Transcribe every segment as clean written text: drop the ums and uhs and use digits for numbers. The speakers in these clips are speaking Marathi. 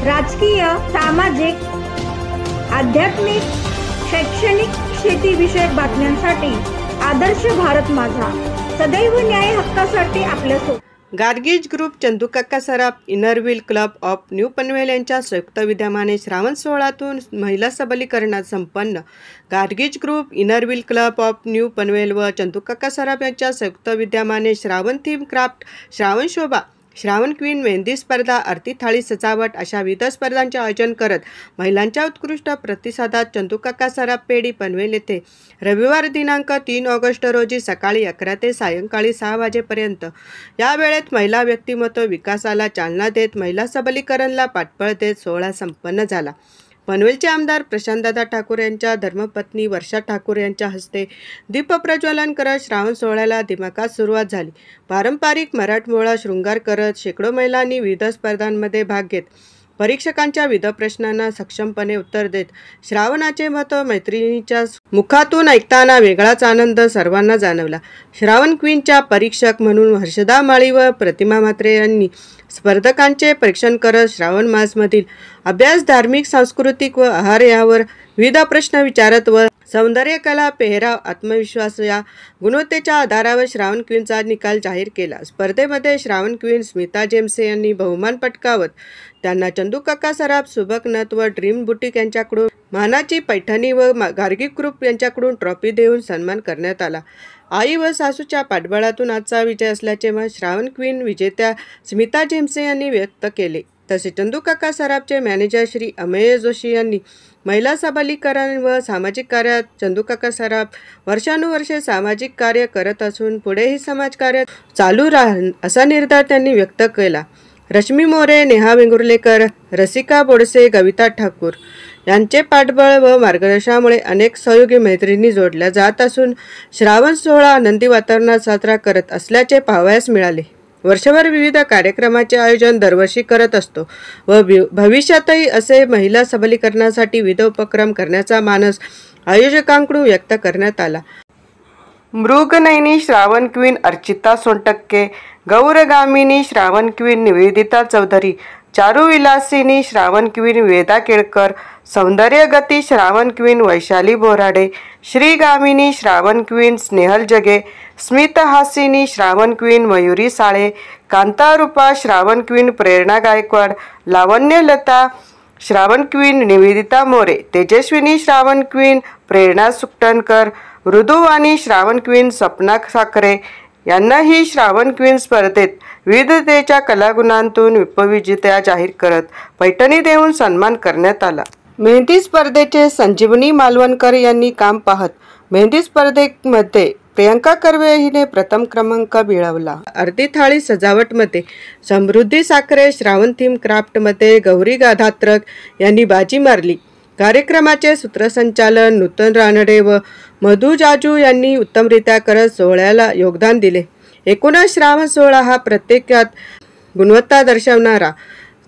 राजकीय, सामाजिक, आध्यात्मिक, शैक्षणिक, शेतीविषयक बातम्यांसाठी आदर्श भारत माझा सदैव न्याय हक्कासाठी आपल्यासोबत. Gargis group, चंदूकाका Saraf, inner wheel club of new Panvel यांच्या संयुक्त विद्यमाने श्रावण सोहळ्यातून महिला सबलीकरणात संपन्न. Gargis group, inner wheel club of new Panvel व चंदूकाका सराफ यांच्या संयुक्त विद्यमाने श्रावण थीम क्राफ्ट, श्रावण शोभा, श्रावण क्वीन, मेहंदी स्पर्धा, आरती थाळी सजावट अशा विविध स्पर्धांचे आयोजन करत महिलांच्या उत्कृष्ट प्रतिसादात चंदूकाका सराफ पेढी पनवेल येथे रविवार दिनांक 3 ऑगस्ट रोजी सकाळी 11 ते सायंकाळी 6 वाजेपर्यंत या वेळेत महिला व्यक्तिमत्व विकासाला चालना देत महिला सबलीकरणला पाठबळ देत सोहळा संपन्न झाला. पनवेलचे आमदार प्रशांतदादा ठाकूर यांच्या धर्मपत्नी वर्षा ठाकूर यांच्या हस्ते दीपप्रज्वलन करत श्रावण सोहळ्याला दिमाखात सुरुवात झाली. पारंपरिक मराठमोळा शृंगार करत शेकडो महिलांनी विविध स्पर्धांमध्ये भाग घेत परीक्षकांच्या विविध प्रश्नांना सक्षमपणे उत्तर देत श्रावणाचे महत्त्व मैत्रिणीच्या मुखातून ऐकताना वेगळाच आनंद सर्वांना जाणवला. श्रावण क्वीनच्या परीक्षक म्हणून हर्षदा माळी व प्रतिमा म्हात्रे यांनी स्पर्धकांचे परीक्षण करत श्रावण मासमधील अभ्यास, धार्मिक, सांस्कृतिक व आहार यावर विविध प्रश्न विचारत व सौंदर्य, कला, पेहराव, आत्मविश्वास या गुणवत्तेच्या आधारावर श्रावण क्वीनचा निकाल जाहीर केला. स्पर्धेमध्ये श्रावण क्वीन स्मिता जेम्से यांनी बहुमान पटकावत त्यांना चंदूकाका सराफ, सुबक नथ व ड्रीम बुटीक यांच्याकडून मानाची पैठणी व गार्गी ग्रुप यांच्याकडून ट्रॉफी देऊन सन्मान करण्यात आला. आई व सासूच्या पाठबळातून आजचा विजय असल्याचे मत श्रावण क्वीन विजेत्या स्मिता जेम्से यांनी व्यक्त केले. तसेच चंदूकाका सराफचे मॅनेजर श्री अमेय जोशी यांनी महिला सबलीकरण व सामाजिक कार्यात चंदूकाका सराफ वर्षानुवर्षे सामाजिक कार्य करत असून पुढेही समाजकार्य चालू राहील असा निर्धार त्यांनी व्यक्त केला. रश्मी मोरे, नेहा वेंगुर्लेकर, रसिका बोडसे, कविता ठाकूर यांचे पाठबळ व मार्गदर्शनामुळे अनेक सहयोगी मैत्रिणी जोडल्या जात असून श्रावण सोहळा आनंदी वातावरणात साजरा करत असल्याचे पाहावयास मिळाले. वर्षभर विविध कार्यक्रमाचे आयोजन दरवर्षी करत असतो व भविष्यातही असे महिला सबलीकरणासाठी विविध उपक्रम करण्याचा मानस आयोजकांकडून व्यक्त करण्यात आला. मृगनयनी श्रावण क्वीन अर्चिता सोनटक्के, गौरगामिनी श्रावण क्वीन निवेदिता चौधरी, चारुविलासिनी श्रावण क्वीन वेदा केळकर, सौंदर्यगती श्रावण क्वीन वैशाली बोराडे, श्रीगामिनी श्रावण क्वीन स्नेहल जगे, स्मितहासिनी श्रावण क्वीन मयुरी साळे, कांतारूपा श्रावण क्वीन प्रेरणा गायकवाड, लावण्यलता श्रावण क्वीन निवेदिता मोरे, तेजस्विनी श्रावण क्वीन प्रेरणा सुकटणकर, मृदुवाणी श्रावण क्वीन सपना साखरे यांनाही श्रावण क्वीन स्पर्धेत विविधतेच्या कलागुणांतून उपविजेत्या जाहीर करत पैठणी देऊन सन्मान करण्यात आला. मेहंदी स्पर्धेचे संजीवनी मालवणकर यांनी काम पाहत मेहंदी स्पर्धेमध्ये प्रियंका कर्वे हिने प्रथम क्रमांक मिळवला. आरती थाळी सजावटमध्ये समृद्धी साखरे, श्रावण थीम क्राफ्टमध्ये गौरी गाधात्रक यांनी बाजी मारली. कार्यक्रमाचे सूत्रसंचालन नूतन रानडे व मधु जाजू यांनी उत्तमरित्या करत सोहळ्याला योगदान दिले. एकूणच श्रावण सोहळा हा प्रत्येकात गुणवत्ता दर्शवणारा,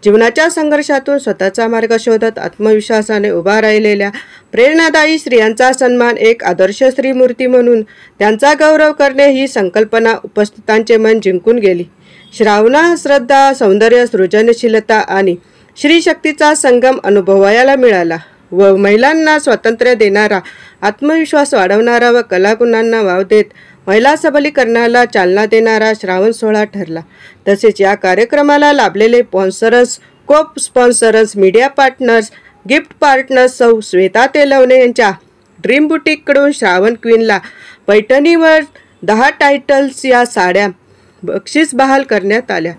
जीवनाच्या संघर्षातून स्वतःचा मार्ग शोधत आत्मविश्वासाने उभा राहिलेल्या प्रेरणादायी स्त्रियांचा सन्मान, एक आदर्श स्त्रीमूर्ती म्हणून त्यांचा गौरव करणे ही संकल्पना उपस्थितांचे मन जिंकून गेली. श्रावणात श्रद्धा, सौंदर्य, सृजनशीलता आणि श्रीशक्तीचा संगम अनुभवायला मिळाला व महिलांना स्वातंत्र्य देणारा, आत्मविश्वास वाढवणारा व कलागुणांना वाव देत महिला सबलीकरणाला चालना देणारा श्रावण सोहळा ठरला. तसेच या कार्यक्रमाला लाभलेले स्पॉन्सर्स, को sponsors, media partners, gift partners सौ श्वेता तेलवणे यांच्या ड्रीम बुटीककडून श्रावण क्वीनला पैठणीवर 10 टायटल्स या साड्या बक्षीस बहाल करण्यात आल्या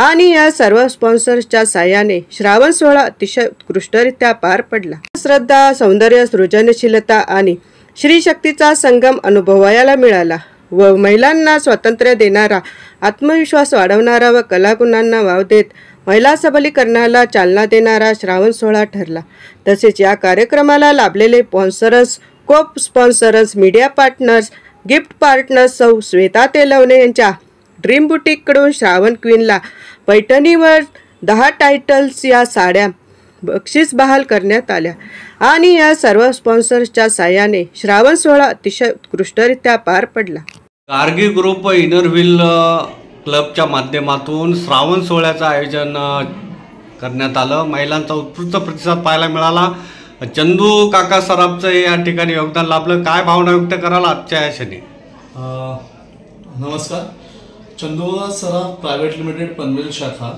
आणि या सर्व स्पॉन्सर्सच्या साहाय्याने श्रावण सोहळा अतिशय उत्कृष्टरित्या पार पडला. श्रद्धा, सौंदर्य, सृजनशीलता आणि श्रीशक्तीचा संगम अनुभवायला मिळाला व महिलांना स्वातंत्र्य देणारा, आत्मविश्वास वाढवणारा व कलागुणांना वाव देत महिला सबलीकरणाला चालना देणारा श्रावण सोहळा ठरला. तसेच या कार्यक्रमाला लाभलेले स्पॉन्सर्स, को sponsors, media partners, gift partners सौ श्वेता तेलवणे यांच्या ड्रीम बुटीककडून श्रावण क्वीनला पैठणीवर 10 टायटल्स या साड्या बक्षीस बहाल करण्यात आल्या आणि या सर्व स्पॉन्सर्सच्या साहाय्याने श्रावण सोहळा अतिशय उत्कृष्टरित्या पार पडला. गार्गी ग्रुप इनर व्हील क्लबच्या माध्यमातून श्रावण सोहळ्याचं आयोजन करण्यात आलं। महिलांचा उत्स्फूर्त प्रतिसाद पाहायला मिळाला। चंदू काका सराफचं या ठिकाणी योगदान लाभलं। काय भावना व्यक्त कराल आजच्या या क्षणी? नमस्कार। चंदू सराफ प्रायव्हेट लिमिटेड पनवेल शाखा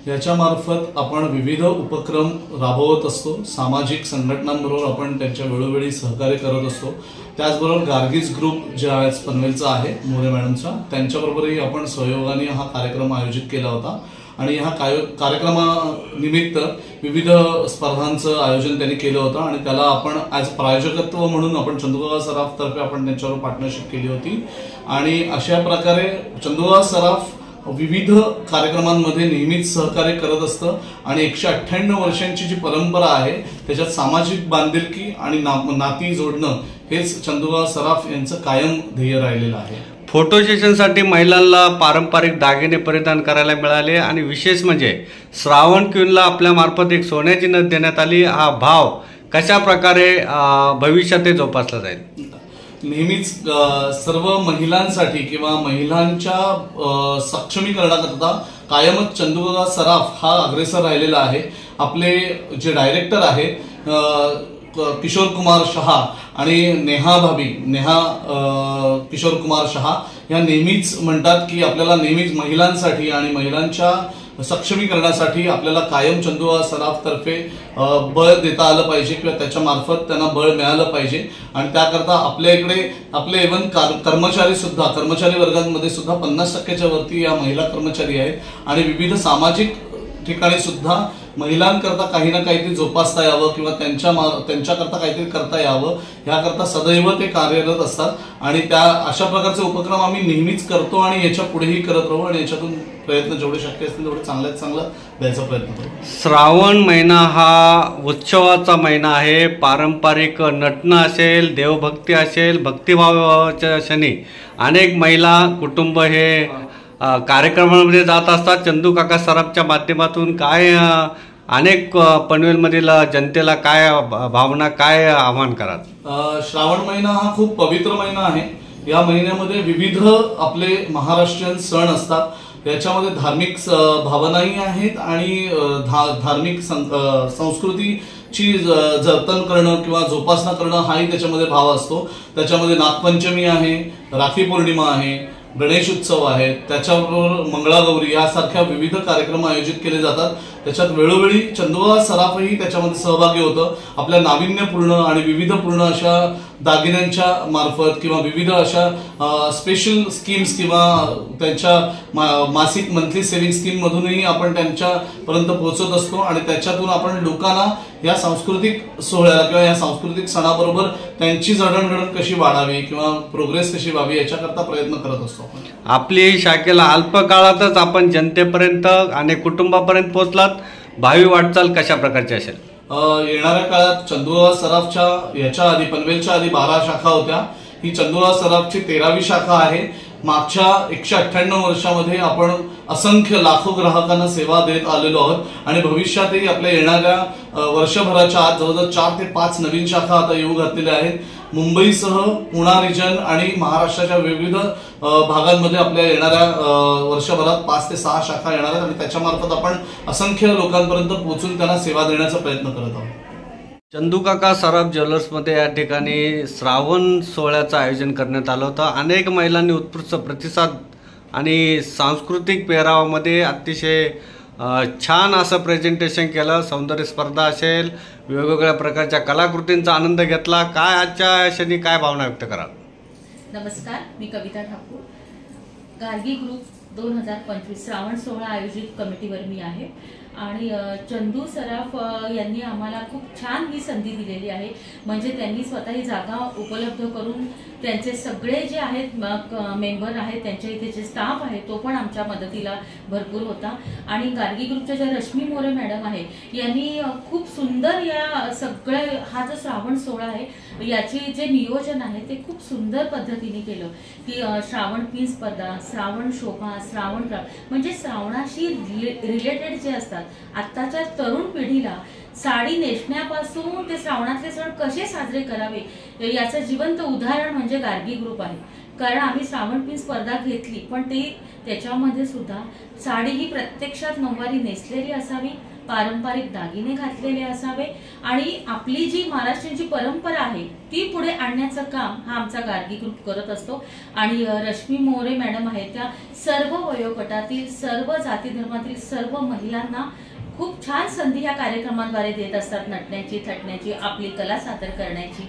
याच्यामार्फत आपण विविध उपक्रम राबवत असतो। सामाजिक संघटनांबरोबर आपण त्यांच्या वेळोवेळी सहकार्य करत असतो। त्याचबरोबर गार्गीज ग्रुप जे आज पनवेलचा आहे मोरे मॅडमचा, त्यांच्याबरोबरही आपण सहयोगाने हा कार्यक्रम आयोजित केला होता आणि ह्या कार्यक्रमानिमित्त विविध स्पर्धांचं आयोजन त्यांनी केलं होतं आणि त्याला आपण ॲज प्रायोजकत्व म्हणून आपण चंदूकाका सराफ तर्फे आपण त्यांच्यावर पार्टनरशिप केली होती आणि अशा प्रकारे चंदूकाका सराफ विविध कार्यक्रमांमध्ये नेहमीच सहकार्य करत असतं आणि 198 वर्षांची जी परंपरा आहे त्याच्यात सामाजिक बांधिलकी आणि नाती जोडणं हेच चंदूकाका सराफ यांचं कायम ध्येय राहिलेलं आहे। फोटो सेशनसाठी महिलांना पारंपरिक दागिने परिधान करायला मिळाले आणि विशेष म्हणजे श्रावण क्वीनला आपल्या मार्फत एक सोन्याची नथ देण्यात आली। हा भाव कशा प्रकारे भविष्यात जोपासला जाईल? नेहमीच सर्व महिलांसाठी किंवा महिलांच्या सक्षमीकरणाकरता कायमच चंदूकाका सराफ हा अग्रेसर राहिलेला आहे। आपले जे डायरेक्टर आहेत किशोर कुमार शहा आणि नेहा किशोर कुमार शहा या नेहमीच म्हणतात की आपल्याला नेहमीच महिलांसाठी आणि महिलांच्या सक्षमीकरणासाठी आपल्याला कायम चंदूकाका सराफ तर्फे बळ देता आलं पाहिजे किंवा त्याच्या मार्फत त्यांना बळ मिळालं पाहिजे आणि त्याकरता आपल्या इकडे आपले इव्हन कर्मचारी वर्गांमध्ये सुद्धा 50% वरती या महिला कर्मचारी आहेत आणि विविध सामाजिक ठिकाणी सुद्धा महिलांकरता काही ना काहीतरी जोपासता यावं किंवा त्यांच्याकरता काहीतरी करता यावं याकरता सदैव ते कार्यरत असतात आणि त्या अशा प्रकारचे उपक्रम आम्ही नेहमीच करतो आणि याच्या पुढेही करत राहू आणि याच्यातून प्रयत्न जेवढे शक्य असतील तेवढे चांगल्यात चांगलं द्यायचा प्रयत्न करू। श्रावण महिना हा उत्सवाचा महिना आहे। पारंपरिक नटणं असेल, देवभक्ती असेल, भक्तिभावाच्या क्षणी अनेक महिला कुटुंब हे कार्यक्रमामध्ये जात असतात। चंदूकाका सराफच्या माध्यमातून काय अनेक पनवेलमधील जनतेला काय भावना, काय आव्हान कराल? श्रावण महिना हा खूप पवित्र महिना आहे। या महिन्यामध्ये विविध आपले महाराष्ट्रीयन सण असतात। याच्यामध्ये धार्मिक भावनाही आहेत आणि धार्मिक संस्कृतीची जतन करणं किंवा जोपासना करणं हाही त्याच्यामध्ये भाव असतो। त्याच्यामध्ये नागपंचमी आहे, राखी पौर्णिमा आहे, गणेश उत्सव आहे, त्याच्याबरोबर मंगळागौरी यासारख्या विविध कार्यक्रम आयोजित केले जातात। त्याच्यात वेळोवेळी चंदूकाका सराफही त्याच्यामध्ये सहभागी होतं। आपल्या नाविन्यपूर्ण आणि विविधपूर्ण अशा दागिन्यांच्या मार्फत किंवा विविध अशा स्पेशल स्कीम्स किंवा त्यांच्या मासिक मंथली सेव्हिंग स्कीम मधूनही आपण त्यांच्यापर्यंत पोहोचत असतो आणि त्याच्यातून आपण लोकांना या सांस्कृतिक सोहळ्याला किंवा या सांस्कृतिक सणाबरोबर त्यांची जडणघडण कशी वाढावी किंवा प्रोग्रेस कशी व्हावी याच्याकरता प्रयत्न करत असतो। आपली शाखेला अल्प काळातच आपण जनतेपर्यंत आणि कुटुंबापर्यंत पोहोचलात। भावी वाटचाल कशा प्रकारची असेल? येणाऱ्या काळात चंदूकाका सराफच्या याच्या आधी पनवेलच्या आधी 12 शाखा होत्या। ही चंदूकाका सराफची 13वी शाखा आहे। मागच्या 198 वर्षामध्ये आपण असंख्य लाखो ग्राहकांना सेवा देत आलेलो आहोत आणि भविष्यातही आपल्या येणाऱ्या वर्षभराच्या आत जवळजवळ 4 ते 5 नवीन शाखा आता येऊ घातलेल्या आहेत। मुंबईसह पुणा रिजन आणि महाराष्ट्राच्या विविध भागांमध्ये आपल्या येणाऱ्या वर्षभरात 5 ते 6 शाखा येणार आहेत आणि त्याच्यामार्फत आपण असंख्य लोकांपर्यंत पोहोचून त्यांना सेवा देण्याचा प्रयत्न करत आहोत। चंदूकाका सराफ ज्वेलर्समध्ये या ठिकाणी श्रावण सोहळ्याचं आयोजन करण्यात आलं होतं। अनेक महिलांनी उत्स्फूर्त प्रतिसाद आणि सांस्कृतिक पेहरावामध्ये अतिशय छान असं प्रेझेंटेशन केलं। सौंदर्य स्पर्धा असेल, वेगवेगळ्या प्रकारच्या कलाकृतींचा आनंद घेतला। काय आजच्या क्षणी काय भावना व्यक्त कराल? नमस्कार, मी कविता ठाकूर, गार्गी ग्रुप 2025 श्रावण सोहळा आयोजित कमिटीवर मी आहे आणि चंदू सराफ यांनी आम्हाला खूप छान ही संधी दिलेली आहे। म्हणजे त्यांनी स्वतः ही जागा उपलब्ध करून त्यांचे सगळे जे आहेत मेंबर आहेत, त्यांच्या इथे जे स्टाफ आहे तो पण आमच्या मदतीला भरपूर होता आणि गार्गी ग्रुपच्या ज्या रश्मी मोरे मॅडम आहे यांनी खूप सुंदर या सगळे हा जो श्रावण सोहळा आहे याची जे नियोजन आहे ते खूप सुंदर पद्धतीने केलं की श्रावण क्वीन स्पर्धा, श्रावण शोभा, श्रावण म्हणजे श्रावणाशी रिलेटेड जे असतात आत्ताच्या तरुण पिढीला साडी नेसण्यापासून ते श्रावणातले सण कसे साजरे करावे याचं जिवंत उदाहरण म्हणजे गार्गी ग्रुप आहे। कारण आम्ही श्रावण क्वीन स्पर्धा घेतली पण त्याच्यामध्ये सुद्धा साडी ही प्रत्यक्षात नऊवारी नेसलेली असावी, पारंपरिक दागिने घातलेले असावे आणि आपली जी महाराष्ट्राची परंपरा आहे ती पुढे आणण्याचं काम हा आमचा गार्गी ग्रुप करत असतो। आणि रश्मी मोरे मॅडम आहेत त्या सर्व वयोगटातील सर्व जाती धर्मातील सर्व महिलांना खूप छान संधी या कार्यक्रमांद्वारे देत असतात, नटण्याची, थटण्याची, आपली कला सादर करण्याची।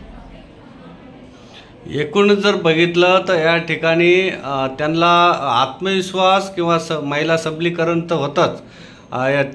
एकूण जर बघितलं तर या ठिकाणी त्यांना आत्मविश्वास किंवा महिला सबलीकरण तर होतंच,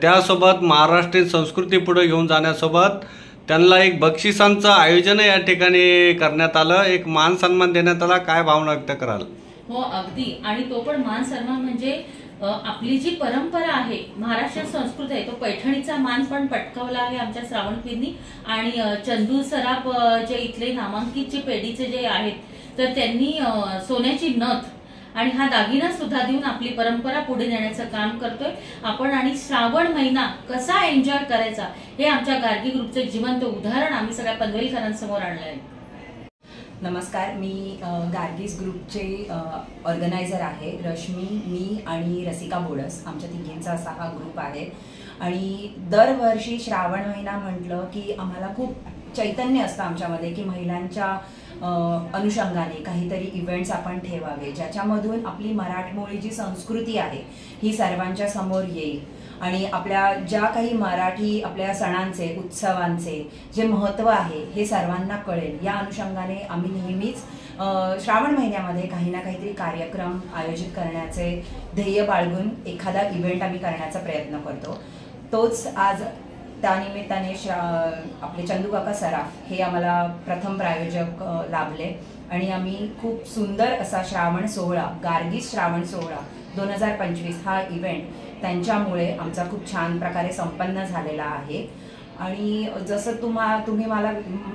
त्यासोबत महाराष्ट्रीय संस्कृती पुढे घेऊन जाण्यासोबत त्यांना एक बक्षिसांचं आयोजन या ठिकाणी करण्यात आलं, एक मान सन्मान देण्यात आला। काय भावना व्यक्त कराल? हो अगदी, आणि तो पण मान सन्मान म्हणजे आपली जी परंपरा आहे, महाराष्ट्र संस्कृती आहे, तो पैठणीचा मान पण पटकावला आहे आमच्या श्रावणपींनी। आणि चंदू सराफ जे इथले नामांकित जे पेढीचे जे आहेत तर त्यांनी सोन्याची नथ आणि हा दागिना सुद्धा देऊन आपली परंपरा पुढे नेण्याचं काम करतोय आपण। आणि श्रावण महिना कसा एन्जॉय करायचा हे आमच्या गार्गी ग्रुपचे जिवंत उदाहरण आम्ही सगळ्या पनवेलकरांसमोर आणलंय। नमस्कार, मी गार्गीज ग्रुपचे ऑर्गनायझर आहे। रश्मी, मी आणि रसिका बोडस आमच्या तिघींचा असा हा ग्रुप आहे। आणि दरवर्षी श्रावण महिना म्हटलं की आम्हाला खूप चैतन्य असतं आमच्यामध्ये की महिलांच्या अनुषंगाने काहीतरी इव्हेंट्स आपण ठेवावे, ज्याच्यामधून आपली मराठमोळी जी संस्कृती आहे ही सर्वांच्या समोर येईल आणि आपल्या ज्या काही मराठी आपल्या सणांचे, उत्सवांचे जे महत्त्व आहे हे सर्वांना कळेल। या अनुषंगाने आम्ही नेहमीच श्रावण महिन्यामध्ये काही ना काहीतरी कार्यक्रम आयोजित करण्याचे ध्येय बाळगून एखादा इव्हेंट आम्ही करण्याचा प्रयत्न करतो। तोच आज त्यानिमित्ताने आपले चंदू काका सराफ हे आम्हाला प्रथम प्रायोजक लाभले आणि आम्ही खूप सुंदर असा श्रावण सोहळा, गार्गीज श्रावण सोहळा 2025 हा इव्हेंट त्यांच्यामुळे आमचा खूप छान प्रकारे संपन्न झालेला आहे। आणि जसं तुम्ही मला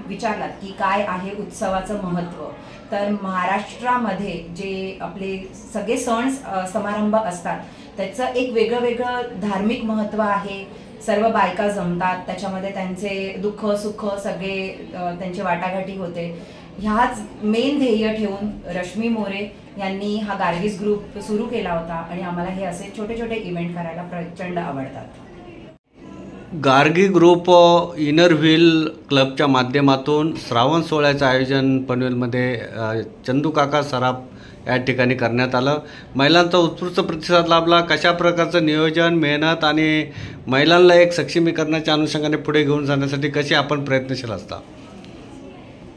विचारलात की काय आहे उत्सवाचं महत्त्व, तर महाराष्ट्रामध्ये जे आपले सगळे सण समारंभ असतात त्याचं एक वेगळं धार्मिक महत्त्व आहे। सर्व बायका जमतात, त्याच्यामध्ये त्यांचे दुःख सुख सगळे त्यांची वाटाघाटी होते। ह्याच मेन ध्येय ठेवून रश्मी मोरे यांनी हा गार्गीज ग्रुप सुरू केला होता आणि आम्हाला हे असे छोटे छोटे इव्हेंट करायला प्रचंड आवडतात। गार्गी ग्रुप इनर व्हील क्लबच्या माध्यमातून श्रावण सोहळ्याचं आयोजन पनवेलमध्ये चंदू काका सराफ या ठिकाणी करण्यात आलं। महिलांचा उत्स्फूर्त प्रतिसाद लाभला। कशा प्रकारचं नियोजन, मेहनत आणि महिलांना एक सक्षमीकरणाच्या अनुषंगाने पुढे घेऊन जाण्यासाठी कशी आपण प्रयत्नशील असता?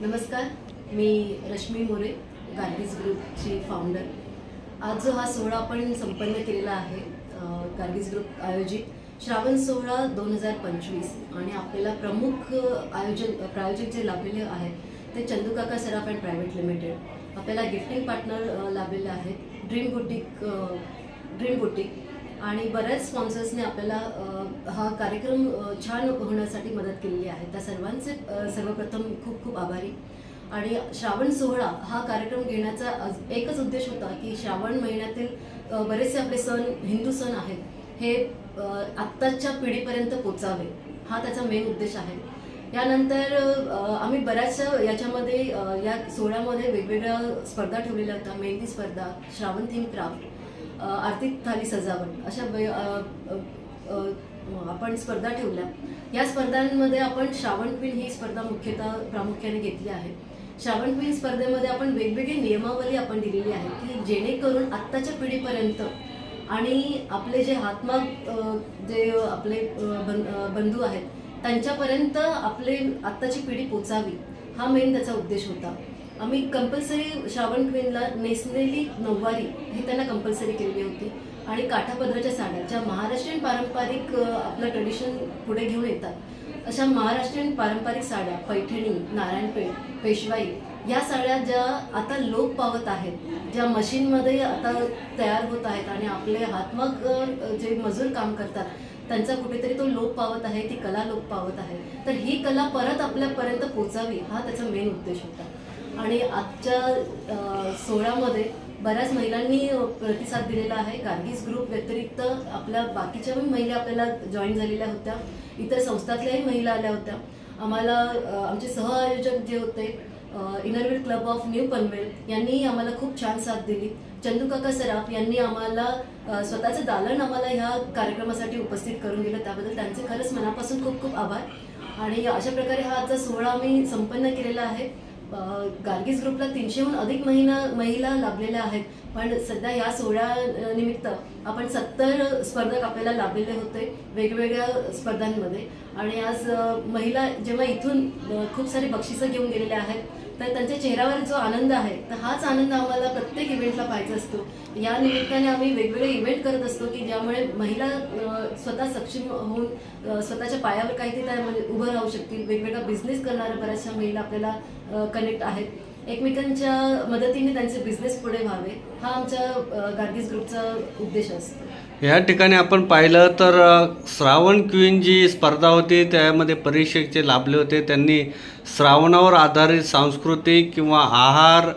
नमस्कार, मी रश्मी मोरे, गार्गीज ग्रुपची फाउंडर। आज जो हा सोहळा आपण संपन्न केलेला आहे गार्गीज ग्रुप आयोजित श्रावण सोहळा 2025 आणि आपल्याला प्रमुख प्रायोजक जे लाभलेले आहेत ते चंदू काका सराफ अँड प्रायव्हेट लिमिटेड, आपल्याला गिफ्टिंग पार्टनर लाभलेले आहेत ड्रीम बुटीक आणि बऱ्याच स्पॉन्सर्सने आपल्याला हा कार्यक्रम छान होण्यासाठी मदत केलेली आहे। त्या सर्वांचे सर्वप्रथम खूप खूप आभारी। आणि श्रावण सोहळा हा कार्यक्रम घेण्याचा एकच उद्देश होता की श्रावण महिन्यातील बरेचसे आपले सण, हिंदू सण आहेत हे आत्ताच्या पिढीपर्यंत पोचावे, हा त्याचा मेन उद्देश आहे। यानंतर आम्ही बऱ्याचशा याच्यामध्ये या सोहळ्यामध्ये वेगवेगळ्या स्पर्धा ठेवलेल्या होत्या। मेहंदी स्पर्धा, श्रावण थीम क्राफ्ट, आरती थाली सजावट अशा आपण स्पर्धा ठेवल्या। या स्पर्धांमध्ये आपण श्रावण क्वीन ही स्पर्धा प्रामुख्याने घेतली आहे। श्रावण क्वीन स्पर्धेमध्ये आपण वेगवेगळी नियमावली आपण दिलेली आहे की जेणेकरून आत्ताच्या पिढीपर्यंत आणि आपले जे हातमाग जे आपले बंधू आहेत त्यांच्यापर्यंत आपले आत्ताची पिढी पोचावी, हा मेन त्याचा उद्देश होता। आम्ही कंपल्सरी श्रावण क्वीनला नेसलेली नऊवारी हे त्यांना कंपल्सरी केलेली होती आणि काठापदराच्या साड्या ज्या महाराष्ट्रीयन पारंपरिक आपलं ट्रेडिशन पुढे घेऊन येतात अशा महाराष्ट्रीयन पारंपरिक साड्या, पैठणी, नारायणपेठ, पेशवाई या साड्या ज्या आता लोप पावत आहेत, ज्या मशीनमध्ये आता तयार होत आहेत आणि आपले हातमाग जे मजूर काम करतात त्यांचा कुठेतरी तो लोप पावत आहे, ती कला लोप पावत आहे। तर ही कला परत आपल्यापर्यंत पोचावी हा त्याचा मेन उद्देश होता। आणि आजच्या सोहळ्यामध्ये बऱ्याच महिलांनी प्रतिसाद दिलेला आहे। गार्गीज ग्रुप व्यतिरिक्त आपल्या बाकीच्या महिला आपल्याला जॉईन झालेल्या होत्या, इतर संस्थातल्याही महिला आल्या होत्या। आम्हाला आमचे सहआयोजक जे होते Inner Wheel club of new Panvel यांनी आम्हाला खूप छान साथ दिली. चंदू काका सराफ यांनी आम्हाला स्वतःचं दालन आम्हाला ह्या कार्यक्रमासाठी उपस्थित करून दिलं, त्याबद्दल त्यांचे खरंच मनापासून खूप खूप आभार. आणि अशा प्रकारे हा आजचा सोहळा आम्ही संपन्न केलेला आहे. गार्गीज ग्रुपला 300हून अधिक महिला लाभलेल्या आहेत, पण सध्या या सोहळ्यानिमित्त आपण 70 स्पर्धक आपल्याला लाभलेले होते वेगवेगळ्या स्पर्धांमध्ये. आणि आज महिला जेव्हा इथून खूप सारी बक्षिसं घेऊन गेलेल्या आहेत, तर त्यांच्या चेहऱ्यावर जो आनंद आहे, तर हाच आनंद आम्हाला प्रत्येक इव्हेंटला पाहायचा असतो. या निमित्ताने आम्ही वेगवेगळे इव्हेंट करत असतो की ज्यामुळे महिला स्वतः सक्षम होऊन स्वतःच्या पायावर काहीतरी त्यामध्ये उभं राहू शकतील. वेगवेगळा बिझनेस करणाऱ्या बऱ्याचशा महिला आपल्याला कनेक्ट आहेत. एकमेकांच्या मदतीने त्यांचे बिझनेस पुढे व्हावे, हा आमच्या गार्गीज ग्रुपचा उद्देश असतो. या ठिकाणी आपण पाहिलं तर श्रावण क्वीन जी स्पर्धा होती त्यामध्ये परीक्षेचे लाभले होते. त्यांनी श्रावणावर आधारित सांस्कृतिक किंवा आहार,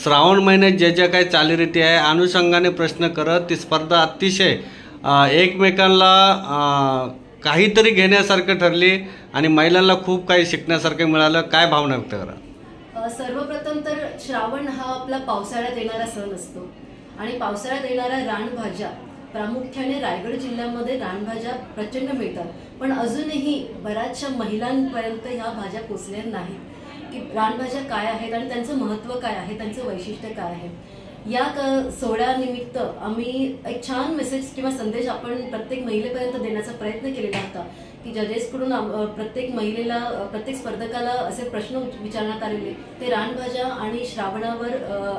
श्रावण महिन्यात ज्या काही चालीरीती आहे अनुषंगाने प्रश्न करत ती स्पर्धा अतिशय एकमेकांना काहीतरी घेण्यासारखं ठरली आणि महिलांना खूप काही शिकण्यासारखं मिळालं. काय भावना व्यक्त करा? सर्वप्रथम तर श्रावण हा आपला पावसाळ्यात येणारा सण असतो आणि पावसाळ्यात येणाऱ्या रानभाज्या, प्रामुख्याने रायगड जिल्ह्यामध्ये रानभाज्या प्रचंड मिळतात, पण अजूनही बऱ्याचशा महिलांपर्यंत ह्या भाज्या पोचल्या नाहीत की रानभाज्या काय आहेत आणि त्यांचं महत्त्व काय आहे, त्यांचं वैशिष्ट्य काय आहे. या सोहळ्यानिमित्त आम्ही एक छान मेसेज किंवा संदेश आपण प्रत्येक महिलेपर्यंत देण्याचा प्रयत्न केलेला होता की जजेसकडून प्रत्येक महिलेला, प्रत्येक स्पर्धकाला असे प्रश्न विचारण्यात आलेले ते रानभाज्या आणि श्रावणावर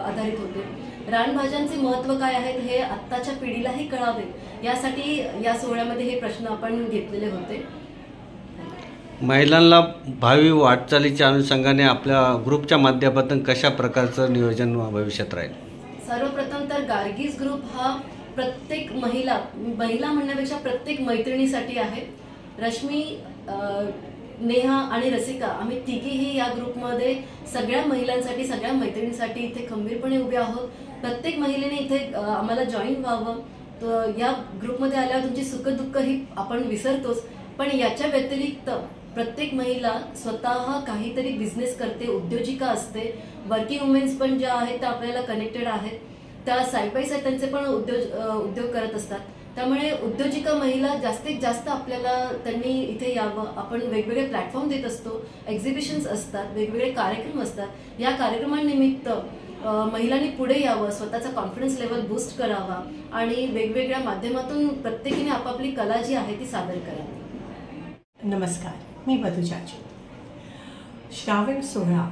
आधारित होते. रानभाज्यांचे महत्त्व काय आहेत हे आत्ताच्या पिढीलाही कळावे यासाठी या सोहळ्यामध्ये हे प्रश्न आपण घेतलेले होते. महिलांना भावी वाटचालीच्या अनुषंगाने आपल्या ग्रुपच्या माध्यमातून कशा प्रकारचं नियोजन भविष्यात राहील? सर्वप्रथम तर गार्गीज ग्रुप हा प्रत्येक महिला म्हणण्यापेक्षा प्रत्येक मैत्रिणीसाठी आहे. रश्मी, नेहा आणि रसिका आम्ही तिघीही या ग्रुपमध्ये सगळ्या महिलांसाठी, सगळ्या मैत्रिणींसाठी इथे खंबीरपणे उभे आहोत. प्रत्येक महिलेने इथे आम्हाला जॉईन व्हावं. तर या ग्रुपमध्ये आल्यावर तुमची सुखदुःख ही आपण विसरतोच, पण याच्या व्यतिरिक्त प्रत्येक महिला स्वतः काहीतरी बिझनेस करते, उद्योजिका असते. वर्किंग वुमेन्स पण ज्या आहेत त्या आपल्याला कनेक्टेड आहेत, त्या साईड बाय साईड त्यांचे पण उद्योग करत असतात. त्यामुळे उद्योजिका महिला जास्तीत जास्त आपल्याला त्यांनी इथे यावं. आपण वेगवेगळे प्लॅटफॉर्म देत असतो, एक्झिबिशन्स असतात, वेगवेगळे कार्यक्रम असतात. या कार्यक्रमांनिमित्त महिलांनी पुढे यावं, स्वतःचा कॉन्फिडन्स लेवल बूस्ट करावा आणि वेगवेगळ्या माध्यमातून प्रत्येकीने आपापली कला जी आहे ती सादर करावी. नमस्कार, मी मधु जाजू. श्रावण सोहळा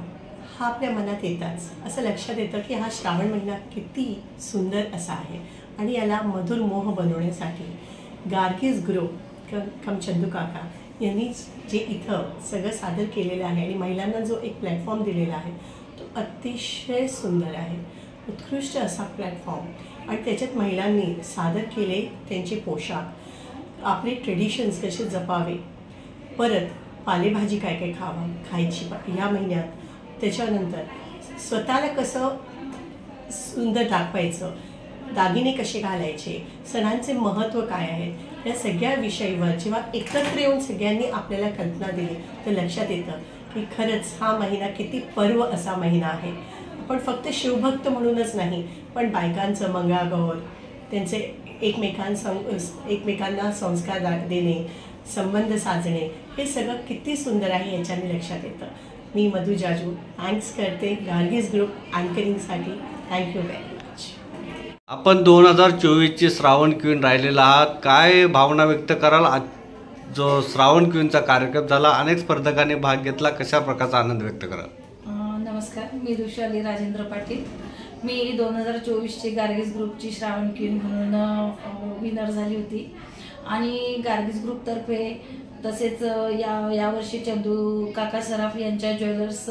हा आपल्या मनात येताच असं लक्षात येतं की हा श्रावण महिना किती सुंदर असा आहे आणि याला मधुर मोह बनवण्यासाठी गार्गीज ग्रुप कम चंदू काका यांनी जे इथं सगळं सादर केलेलं आहे आणि महिलांना जो एक प्लॅटफॉर्म दिलेला आहे तो अतिशय सुंदर आहे. उत्कृष्ट असा प्लॅटफॉर्म आणि त्याच्यात महिलांनी सादर केले त्यांचे पोशाख, आपले ट्रेडिशन्स कसे जपावे, परत पालेभाजी काय काय खायची या महिन्यात, त्याच्यानंतर स्वतःला कसं सुंदर दाखवायचं, दागिने कसे घालायचे, सणांचे महत्त्व काय आहे, या सगळ्या विषयावर जेव्हा एकत्र येऊन सगळ्यांनी आपल्याला कल्पना दिली तर लक्षात येतं की खरंच हा महिना किती पर्व असा महिना आहे. आपण फक्त शिवभक्त म्हणूनच नाही, पण बायकांचं मंगळागौर, त्यांचे एकमेकांना संस्कार देणे, संबंध साधणे, हे सगळं किती सुंदर आहे याच्याने लक्षात येतं. मी मधु जाजू थँक्स करते गार्गीज ग्रुप अँकरिंगसाठी. Thank you very much. आपण 2024ची श्रावण क्वीन राहिलेला आहात, काय भावना व्यक्त कराल? आज जो श्रावण क्वीनचा कार्यक्रम झाला, अनेक स्पर्धकांनी भाग घेतला, कशा प्रकारचा आनंद व्यक्त कराल? नमस्कार, मी ऋषाली राजेंद्र पाटील. मी 2024ची गार्गीज ग्रुपची श्रावण क्वीन म्हणून विनर झाली होती आणि गार्गीज ग्रुपतर्फे तसेच यावर्षी चंदू काका सराफ यांच्या ज्वेलर्स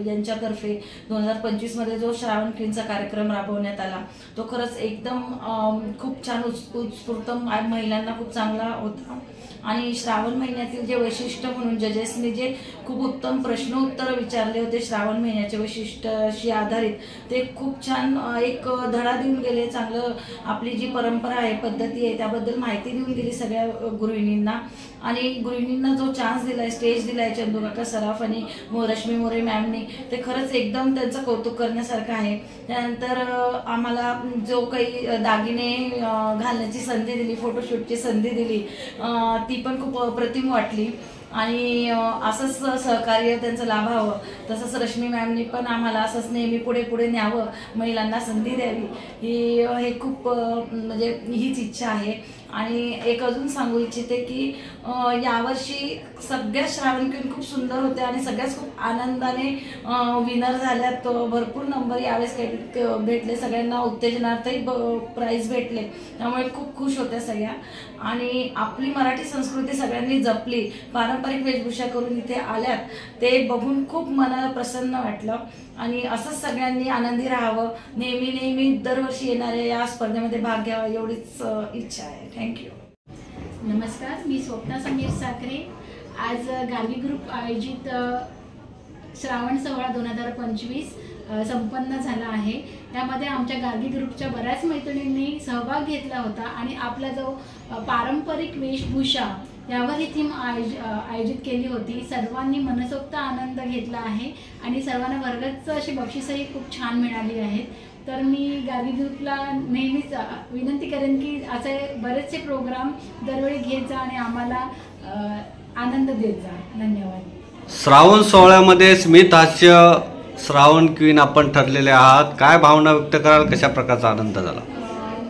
यांच्यातर्फे 2025मध्ये जो श्रावण क्वीनचा कार्यक्रम राबवण्यात आला तो खरंच एकदम खूप छान उत्स्फूर्त महिलांना खूप चांगला होता. आणि श्रावण महिन्यातील जे वैशिष्ट्य म्हणून जजेसने जे खूप उत्तम प्रश्न उत्तर विचारले होते श्रावण महिन्याचे वैशिष्ट्याशी आधारित, ते खूप छान एक धडा देऊन गेले. चांगलं आपली जी परंपरा आहे, पद्धती आहे त्याबद्दल माहिती देऊन गेली सगळ्या गृहिणींना. आणि गृहिणींना जो चान्स दिलाय, स्टेज दिलाय चंदू काका सराफ आणि रश्मी मोरे मॅमने, ते खरंच एकदम त्यांचं कौतुक करण्यासारखं आहे. त्यानंतर आम्हाला जो काही दागिने घालण्याची संधी दिली, फोटोशूटची संधी दिली, ती पण खूप अप्रतिम वाटली. आणि असंच सहकार्य त्यांचं लाभावं. तसंच रश्मी मॅमनी पण आम्हाला असंच नेहमी पुढे पुढे न्यावं, महिलांना संधी द्यावी, हे खूप म्हणजे हीच इच्छा आहे. आणि एक अजून सांगू इच्छिते की यावर्षी सगळ्या श्रावण क्वीन खूप सुंदर होत्या आणि सगळ्याच खूप आनंदाने विनर झाल्यात. भरपूर नंबर यावेळेस भेटले, सगळ्यांना उत्तेजनार्थही प्राईज भेटले, त्यामुळे खूप खुश होत्या सगळ्या. आणि आपली मराठी संस्कृती सगळ्यांनी जपली, पारंपरिक वेशभूषा करून इथे आल्यात, ते बघून खूप मनाला प्रसन्न वाटलं. आणि असंच सगळ्यांनी आनंदी राहावं, नेहमी नेहमी दरवर्षी येणाऱ्या या स्पर्धेमध्ये भाग घ्यावा एवढीच इच्छा आहे. थँक्यू. नमस्कार, मी स्वप्ना समीर साखरे. आज गार्गी ग्रुप आयोजित श्रावण सोहळा 2025 संपन्न झाला आहे. यामध्ये आमच्या गार्गी ग्रुपच्या बऱ्याच मैत्रिणींनी सहभाग घेतला होता आणि आपला जो पारंपरिक वेशभूषा यावर ही थीम आयोजित केली होती. सर्वांनी मनसोक्त आनंद घेतला आहे आणि सर्वांना वर्गाचं अशी बक्षीसही खूप छान मिळाली आहेत. तर मी गार्गी ग्रुपला नेहमीच विनंती करेन की असे बरेचसे प्रोग्राम दरवेळी घेत जा आणि आम्हाला आनंद देत जा. धन्यवाद. श्रावण सोहळ्यामध्ये स्मित हास्य श्रावण क्वीन आपण ठरलेले आहात, काय भावना व्यक्त कराल, कशा प्रकारचा आनंद झाला?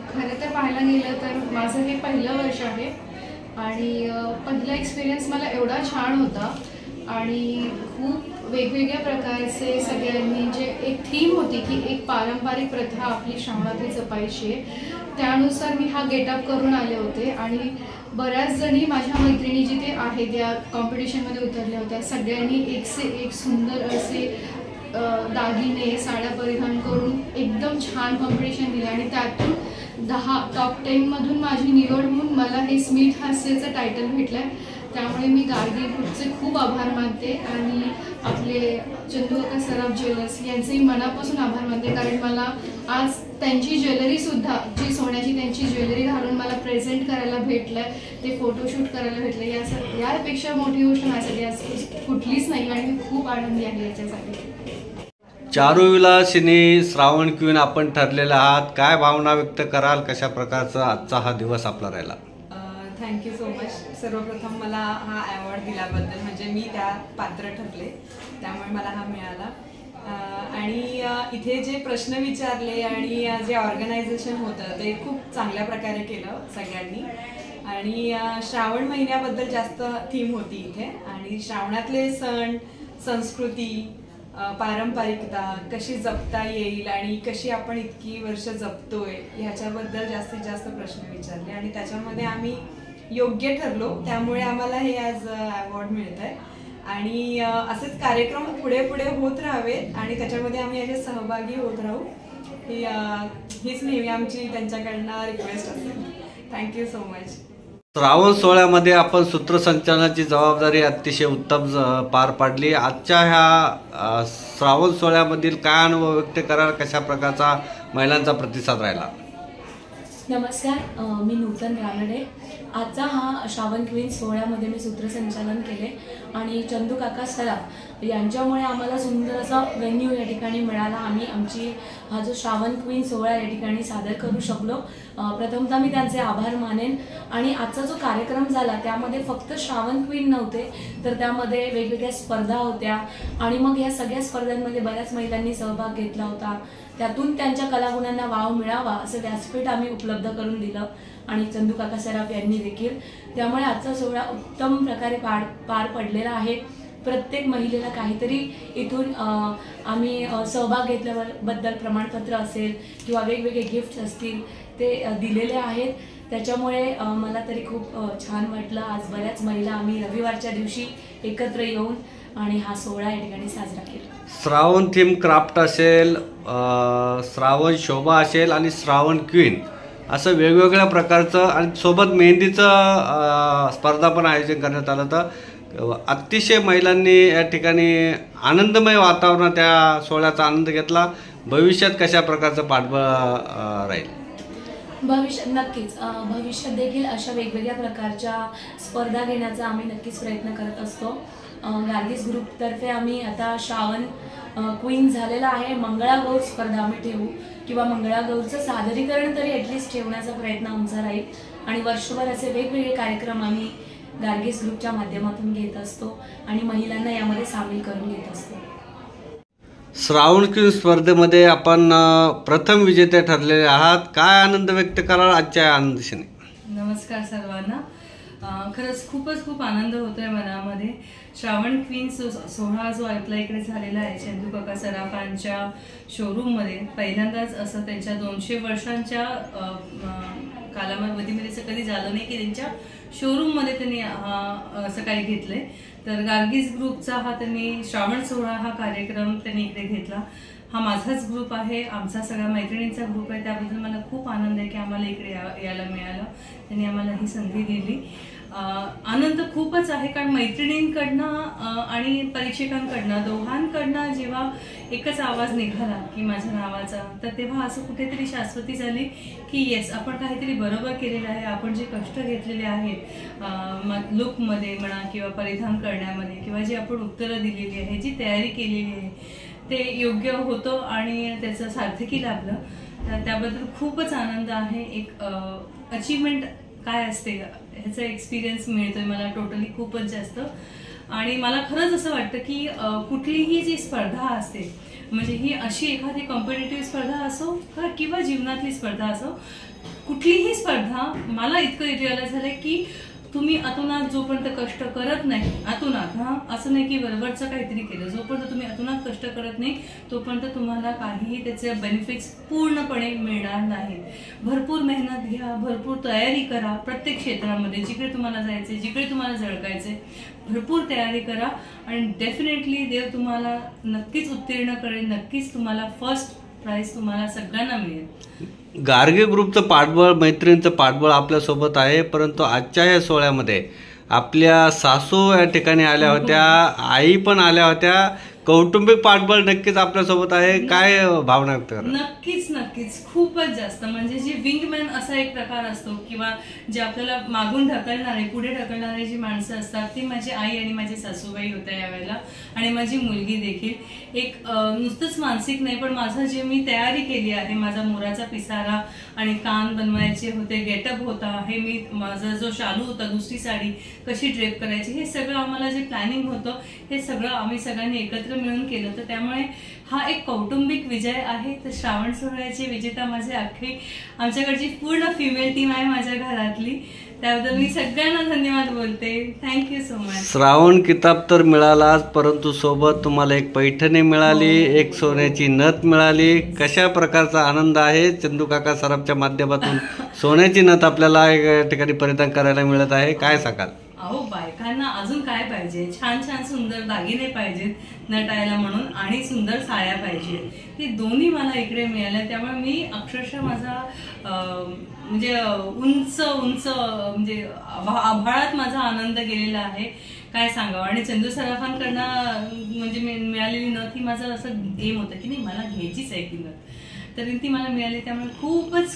खरं तर पाहायला गेलं तर माझं हे पहिलं वर्ष आहे आणि पहिला एक्सपिरियन्स मला एवढा छान होता आणि खूप वेगवेगळ्या प्रकारचे सगळ्यांनी जे एक थीम होती की एक पारंपरिक प्रथा आपली श्रावणातली जपायची आहे, त्यानुसार मी हा गेटअप करून आले होते. आणि बऱ्याच जणी माझ्या मैत्रिणी जिथे आहेत त्या कॉम्पिटिशनमध्ये उतरल्या होत्या. सगळ्यांनी एक से एक सुंदर असे दागिने साड्या परिधान करून एकदम छान कॉम्पिटिशन दिलं आणि त्यातून 10 टॉप 10मधून माझी निवड होऊन मला हे स्मित हास्याचं टायटल भेटलं आहे. त्यामुळे मी गार्गी ग्रुपचे खूप आभार मानते आणि आपले चंदू काका सराफ ज्वेलर्स यांचेही मनापासून आभार मानते, कारण मला आज त्यांची ज्वेलरीसुद्धा जी सोन्याची त्यांची ज्वेलरी घालून मला प्रेझेंट करायला भेटलं आहे, ते फोटोशूट करायला भेटलं. यापेक्षा मोठी गोष्ट माझ्यासाठी आज कुठलीच नाही आणि मी खूप आनंदी आहे याच्यासाठी. चारुविलासिनी श्रावण क्वीन आपण ठरलेले आहात, काय भावना व्यक्त कराल, कशा प्रकारचा आजचा हा दिवस आपला राहिला? Thank you so much. सर्वप्रथम मला हा अवॉर्ड दिल्याबद्दल, म्हणजे मी त्या पात्र ठरले त्यामुळे मला हा मिळाला. आणि इथे जे प्रश्न विचारले आणि जे ऑर्गनायझेशन होतं ते खूप चांगल्या प्रकारे केलं सगळ्यांनी. आणि श्रावण महिन्याबद्दल जास्त थीम होती इथे आणि श्रावणातले सण, संस्कृती, पारंपरिकता कशी जपता येईल आणि कशी आपण इतकी वर्ष जपतोय ह्याच्याबद्दल जास्तीत जास्त प्रश्न विचारले आणि त्याच्यामध्ये आम्ही योग्य ठरलो, त्यामुळे आम्हाला हे आज अवॉर्ड मिळत आहे. आणि असेच कार्यक्रम पुढे पुढे होत राहावेत आणि त्याच्यामध्ये आम्ही असे सहभागी होत राहू, हीच नेहमी आमची त्यांच्याकडनं रिक्वेस्ट असेल. Thank you so much. श्रावण सोहळ्यामध्ये आपण सूत्रसंचालनाची जबाबदारी अतिशय उत्तम पार पाडली. आजच्या ह्या श्रावण सोहळ्यामधील काय अनुभव व्यक्त कराल, कशा प्रकारचा महिलांचा प्रतिसाद राहिला? नमस्कार, मी नूतन रानडे. आजचा हा श्रावण क्वीन सोहळ्यामध्ये मी सूत्रसंचालन केले आणि चंदू काका सराफ यांच्यामुळे आम्हाला सुंदर असा वेन्यू या ठिकाणी मिळाला. आम्ही आमची हा जो श्रावण क्वीन सोहळा या ठिकाणी सादर करू शकलो. प्रथमतः मी त्यांचे आभार मानेन. आणि आजचा जो कार्यक्रम झाला त्यामध्ये फक्त श्रावण क्वीन नव्हते, तर त्यामध्ये वेगवेगळ्या स्पर्धा होत्या आणि मग या सगळ्या स्पर्धांमध्ये बऱ्याच महिलांनी सहभाग घेतला होता. त्यातून त्यांच्या कलागुणांना वाव मिळावा असं व्यासपीठ आम्ही उपलब्ध करून दिलं आणि चंदू काका सराफ यांनी देखील. त्यामुळे आजचा सोहळा उत्तम प्रकारे पार पडलेला आहे. प्रत्येक महिलेला काहीतरी इथून आम्ही सहभाग घेतल्याबद्दल प्रमाणपत्र असेल किंवा वेगवेगळे गिफ्ट्स असतील ते दिलेले आहेत. त्याच्यामुळे मला तरी खूप छान वाटलं. आज बऱ्याच महिला आम्ही रविवारच्या दिवशी एकत्र येऊन आणि हा सोहळा या ठिकाणी साजरा केला. श्रावण थीम क्राफ्ट असेल, श्रावण शोभा असेल आणि श्रावण क्वीन असं वेगवेगळ्या प्रकारचं आणि सोबत मेहंदीचं स्पर्धा पण आयोजन करण्यात आलं. तर अतिशय महिलांनी या ठिकाणी आनंदमय वातावरणात त्या सोहळ्याचा आनंद घेतला. भविष्यात कशा प्रकारचं पाठबळ राहील? नक्कीच भविष्यात देखील अशा वेगवेगळ्या प्रकारच्या स्पर्धा घेण्याचा आम्ही नक्कीच प्रयत्न करत असतो. गार्गीज ग्रुपतर्फे आम्ही आता श्रावण क्वीन झालेला आहे, मंगळागौर स्पर्धा आम्ही ठेवू किंवा मंगळागौरचं सादरीकरण तरी ॲटलिस्ट ठेवण्याचा प्रयत्न आमचा राहील. आणि वर्षभर असे वेगवेगळे कार्यक्रम आम्ही गार्गीज ग्रुपच्या माध्यमातून घेत असतो आणि महिलांना यामध्ये सामील करून घेत असतो. श्रावण क्वीन स्पर्धेमध्ये आपण प्रथम विजेते ठरलेले आहात. काय आनंद व्यक्त कराल आजच्या आनंदक्षणी? नमस्कार सर्वांना. खरंच खूप आनंद होतोय मनामध्ये. श्रावण क्वीन सोहळा जो आपल्या इकडे झालेला आहे चंदू काका सराफांच्या शोरूममध्ये, पहिल्यांदाच असं त्यांच्या 200 वर्षांच्या कालावधीमध्ये असं कधी झालं नाही की त्यांच्या शोरूममध्ये त्यांनी असं काही घेतलंय. तर गार्गीज ग्रुपचा हा त्यांनी श्रावण सोहळा हा कार्यक्रम त्यांनी इकडे घेतला. हा माझाच ग्रुप आहे, आमचा सगळा मैत्रिणींचा ग्रुप आहे. त्याबद्दल मला खूप आनंद आहे की आम्हाला इकडे यायला मिळालं. त्यांनी आम्हाला ही संधी दिली. आनंद खूपच आहे, कारण मैत्रिणींकडनं आणि परीक्षकांकडनं दोघांकडनं जेव्हा एकच आवाज निघाला की माझ्या नावाचा, तर तेव्हा असं कुठेतरी शाश्वती झाली की येस, आपण काहीतरी बरोबर केलेलं आहे. आपण जे कष्ट घेतलेले आहेत लुकमध्ये म्हणा किंवा परिधान करण्यामध्ये किंवा जी आपण उत्तरं दिलेली आहे, जी तयारी केलेली आहे, ते योग्य होतं आणि त्याचं सार्थकी लाभलं. तर त्याबद्दल खूपच आनंद आहे. एक अचीवमेंट काय असते ह्याचा एक्सपिरियन्स मिळतोय मला टोटली खूपच जास्त. आणि मला खरंच असं वाटतं की कुठलीही जी स्पर्धा असते, म्हणजे ही अशी एखादी कॉम्पिटिटिव्ह स्पर्धा असो किंवा जीवनातली स्पर्धा असो, कुठलीही स्पर्धा मला इतकं रिअलाइज झालंय की तुम्ही अतोनात जोपर्यंत कष्ट करत नाही, अतोनात असं नाही की वरवरचं काहीतरी केलं, जोपर्यंत तुम्ही अतोनात कष्ट करत नाही तोपर्यंत तुम्हाला काहीही त्याचे बेनिफिट्स पूर्णपणे मिळणार नाहीत. भरपूर मेहनत घ्या, भरपूर तयारी करा. प्रत्येक क्षेत्रामध्ये जिकडे तुम्हाला जायचे, जिकडे तुम्हाला झळकायचे, भरपूर तयारी करा आणि डेफिनेटली देव तुम्हाला नक्कीच उत्तीर्ण करेल. नक्कीच तुम्हाला फर्स्ट प्राइज तुम्हाला सगळ्यांना मिळेल. गार्गी ग्रुपचं पाठबळ, मैत्रिणींचं पाठबळ आपल्यासोबत आहे. परंतु आजच्या या सोहळ्यामध्ये आपल्या सासू या ठिकाणी आल्या होत्या, आई पण आल्या होत्या. कौटुंबिक पाठबळ नक्कीच आपल्यासोबत आहे. काय भावना व्यक्त करा? नक्कीच खूपच जास्त. म्हणजे जी विंगमॅन असा एक प्रकार असतो किंवा जे आपल्याला मागून ढकलणारे, पुढे ढकलणारे जी माणसं असतात, ती माझी आई आणि माझी सासूबाई होत्या यावेळेला आणि माझी मुलगी देखील. एक नुसतंच मानसिक नाही, पण माझं जे मी तयारी केली आहे, माझा मोराचा पिसारा आणि कान बनवायचे होते, गेटअप होता, हे मी माझा जो शालू होता, दुसरी साडी कशी ड्रेप करायची, हे सगळं आम्हाला जे प्लॅनिंग होतं हे सगळं आम्ही सगळ्यांनी एकत्र मिळून केलं. तर त्यामुळे हा एक कौटुंबिक विजय आहे. तर श्रावण सोहळ्याचे विजेता माझे अख्खे आमच्याकडची पूर्ण फिमेल टीम आहे माझ्या घरातली. त्याबद्दल मी सगळ्यांना धन्यवाद बोलते. Thank you so much. श्रावण किताब तर मिळालाच, परंतु सोबत तुम्हाला एक पैठणी मिळाली, एक सोन्याची नथ मिळाली. कशा प्रकारचा आनंद आहे? चंदू काका सराफच्या माध्यमातून सोन्याची नथ आपल्याला एक ठिकाणी परिधान करायला मिळत आहे. काय सांगाल? अहो, बायकांना अजून काय पाहिजे? छान छान सुंदर दागिने पाहिजेत नटायला म्हणून आणि सुंदर साड्या पाहिजेत. ते दोन्ही मला इकडे मिळाल्या. त्यामुळे मी अक्षरशः माझा म्हणजे उंच म्हणजे आभाळात माझा आनंद गेलेला आहे. काय सांगावं. आणि चंदू सराफांकडनं म्हणजे मिळालेली नथ ही माझं असं एम होतं की नाही, मला घ्यायचीच आहे ती नथ. तर ती मला मिळाली. त्यामुळे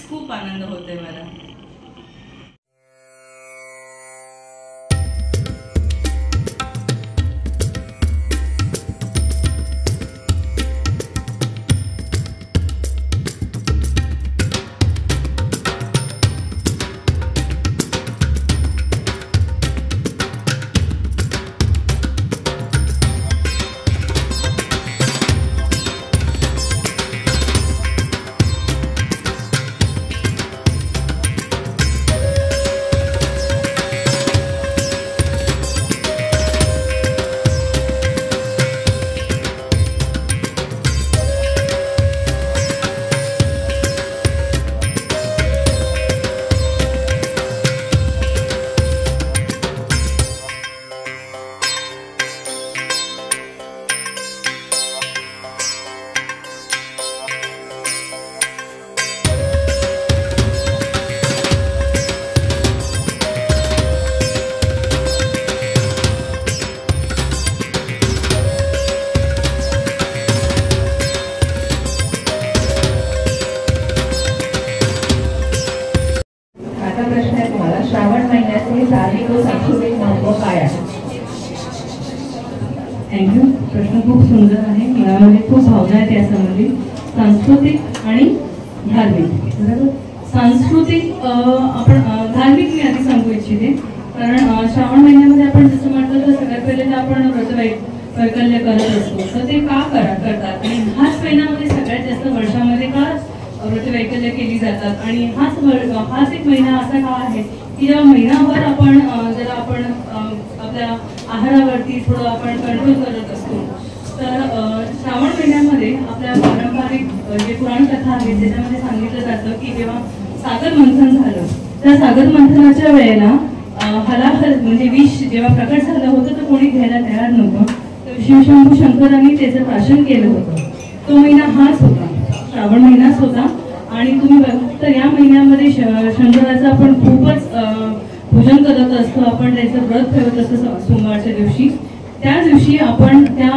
खूप आनंद होतोय मला. थँक्यू. प्रश्न खूप सुंदर आहे. मनामध्ये खूप भावना आहेत यासंबंधी. सांस्कृतिक आणि धार्मिक. बरोबर. सांस्कृतिक आपण धार्मिक मी आधी सांगू इच्छिते, कारण श्रावण महिन्यामध्ये आपण जसं म्हटलं तर सगळ्यात पहिले तर आपण व्रतवैकल्य करत असतो. तर ते का करतात आणि ह्याच महिन्यामध्ये सगळ्यात जास्त वर्षामध्ये का व्रतवैकल्य केली जातात आणि हाच एक महिना असा का आहे की जेव्हा महिनाभर आपण जरा आपण आपल्या आहारावरती थोडं आपण कंट्रोल करत असतो, तर श्रावण महिन्यामध्ये आपल्या पारंपरिक जे पुराण कथा आहेत त्याच्यामध्ये सांगितलं जातं की जेव्हा सागर मंथन झालं, त्या सागर मंथनाच्या वेळेला हलाहल म्हणजे विष जेव्हा प्रकट झालं होतं तर कोणी घ्यायला तयार नव्हतं. तर शिवशंभू शंकरांनी त्याचं प्राशन केलं होतं. तो महिना हाच होता, श्रावण महिनाच होता. आणि तुम्ही बघा तर या महिन्यामध्ये शंकराचं आपण खूपच पूजन करत असतो. आपण त्याचं व्रत ठेवत असतो सोमवारच्या दिवशी. त्या दिवशी आपण त्या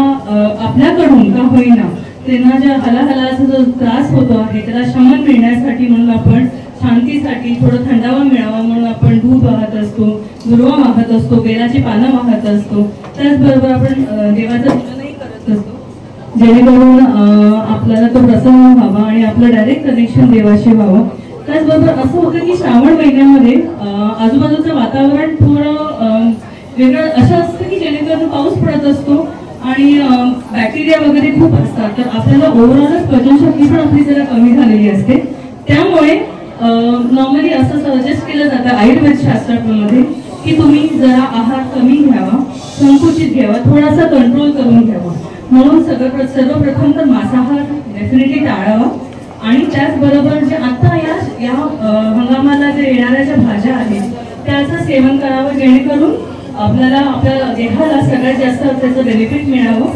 आपल्याकडून का होईना त्यांना ज्या हलाहलाचा जो त्रास होतो आहे त्याला शमन मिळण्यासाठी म्हणून आपण शांतीसाठी थोडं थंडावा मिळावा म्हणून आपण दूध वाहत असतो, दुर्वा वाहत असतो, बेलाची पानं वाहत असतो. त्याचबरोबर आपण देवाचं पूजनही करत असतो जेणेकरून आपल्याला तो प्रसन्न व्हावा आणि आपलं डायरेक्ट कनेक्शन देवाशी व्हावं. त्याचबरोबर असं होतं की श्रावण महिन्यामध्ये आजूबाजूचं वातावरण थोडं वेगळं असं असतं की जेणेकरून पाऊस पडत असतो आणि बॅक्टेरिया वगैरे खूप असतात. तर आपल्याला ओव्हरऑलच पचनशक्ती पण आपली जरा कमी झालेली असते. त्यामुळे नॉर्मली असं सजेस्ट केलं जातं आयुर्वेद शास्त्रामध्ये की तुम्ही जरा आहार कमी घ्यावा, संकुचित घ्यावा, थोडासा कंट्रोल करून घ्यावा. म्हणून सर्वप्रथम तर मांसाहार डेफिनेटली टाळावा आणि त्याचबरोबर जे आता या हंगामाला जे येणाऱ्या ज्या भाज्या आहेत त्याचं सेवन करावं जेणेकरून आपल्याला आपल्या देहाला सगळ्यात जास्त त्याचं बेनिफिट मिळावं.